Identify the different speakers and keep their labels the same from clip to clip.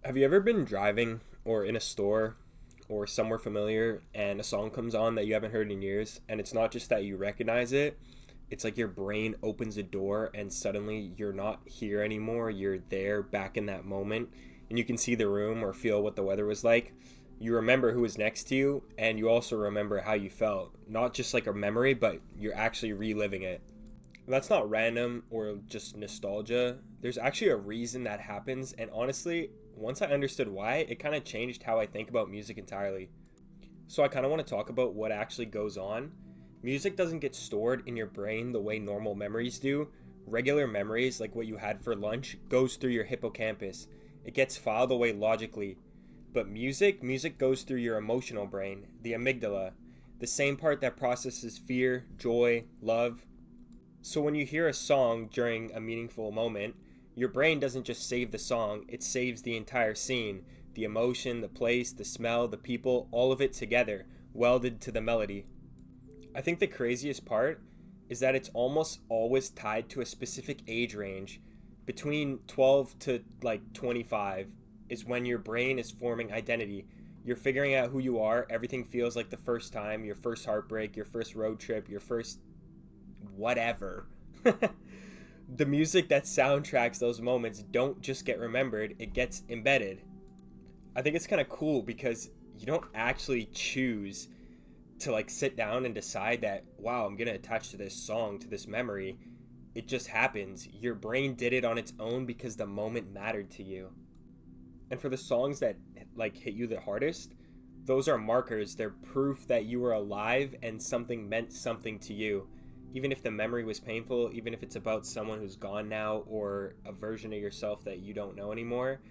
Speaker 1: Have you ever been driving or in a store or somewhere familiar and a song comes on that you haven't heard in years, and it's not just that you recognize it, it's like your brain opens a door and suddenly you're not here anymore, you're there back in that moment, and you can see the room or feel what the weather was like. You remember who was next to you, and you also remember how you felt. Not just like a memory, but you're actually reliving it. That's not random or just nostalgia. There's actually a reason that happens, and honestly, once I understood why, it kind of changed how I think about music entirely. So I kind of want to talk about what actually goes on. Music doesn't get stored in your brain the way normal memories do. Regular memories, like what you had for lunch, goes through your hippocampus. It gets filed away logically. But music goes through your emotional brain, the amygdala, the same part that processes fear, joy, love. So when you hear a song during a meaningful moment, your brain doesn't just save the song, it saves the entire scene, the emotion, the place, the smell, the people, all of it together, welded to the melody. I think the craziest part is that it's almost always tied to a specific age range. Between 12 to like 25 is when your brain is forming identity. You're figuring out who you are. Everything feels like the first time, your first heartbreak, your first road trip, your first whatever. The music that soundtracks those moments don't just get remembered, it gets embedded. I think it's kind of cool because you don't actually choose to like sit down and decide that, wow, I'm going to attach to this song, to this memory. It just happens. Your brain did it on its own because the moment mattered to you. And for the songs that like hit you the hardest, those are markers. They're proof that you were alive and something meant something to you. Even if the memory was painful, even if it's about someone who's gone now or a version of yourself that you don't know anymore,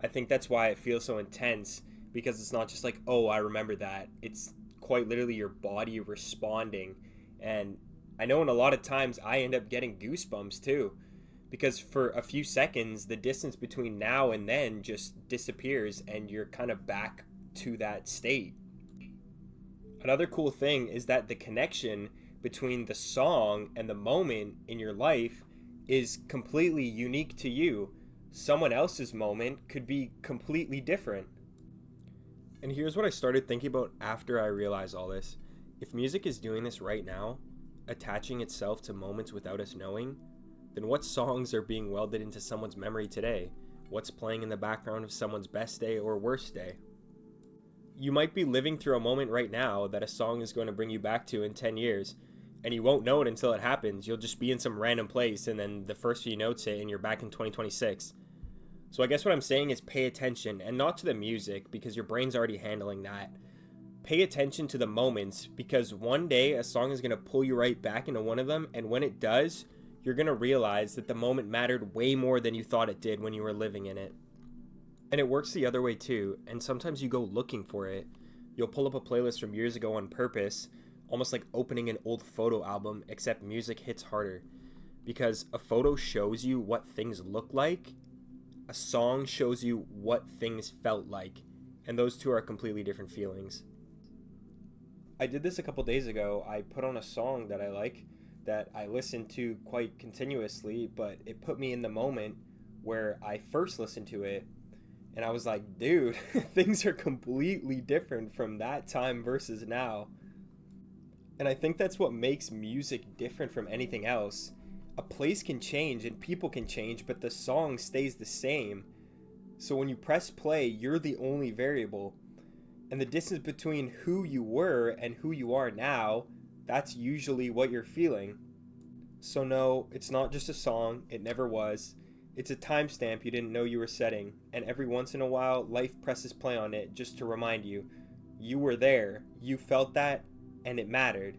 Speaker 1: I think that's why it feels so intense, because it's not just like, oh, I remember that. It's quite literally your body responding. And I know in a lot of times I end up getting goosebumps too, because for a few seconds, the distance between now and then just disappears and you're kind of back to that state. Another cool thing is that the connection between the song and the moment in your life is completely unique to you. Someone else's moment could be completely different. And here's what I started thinking about after I realized all this. If music is doing this right now, attaching itself to moments without us knowing, then what songs are being welded into someone's memory today? What's playing in the background of someone's best day or worst day? You might be living through a moment right now that a song is going to bring you back to in 10 years, and you won't know it until it happens. You'll just be in some random place, and then the first few notes hit, and you're back in 2026. So I guess what I'm saying is pay attention, and not to the music, because your brain's already handling that. Pay attention to the moments, because one day a song is going to pull you right back into one of them, and when it does, you're going to realize that the moment mattered way more than you thought it did when you were living in it. And it works the other way too, and sometimes you go looking for it. You'll pull up a playlist from years ago on purpose, almost like opening an old photo album, except music hits harder. Because a photo shows you what things look like, a song shows you what things felt like, and those two are completely different feelings. I did this a couple days ago. I put on a song that I like, that I listen to quite continuously, but it put me in the moment where I first listened to it, and I was like, dude, things are completely different from that time versus now. And I think that's what makes music different from anything else. A place can change and people can change, but the song stays the same. So when you press play, you're the only variable. And the distance between who you were and who you are now, that's usually what you're feeling. So no, it's not just a song, it never was. It's a timestamp you didn't know you were setting, and every once in a while, life presses play on it just to remind you. You were there, you felt that, and it mattered.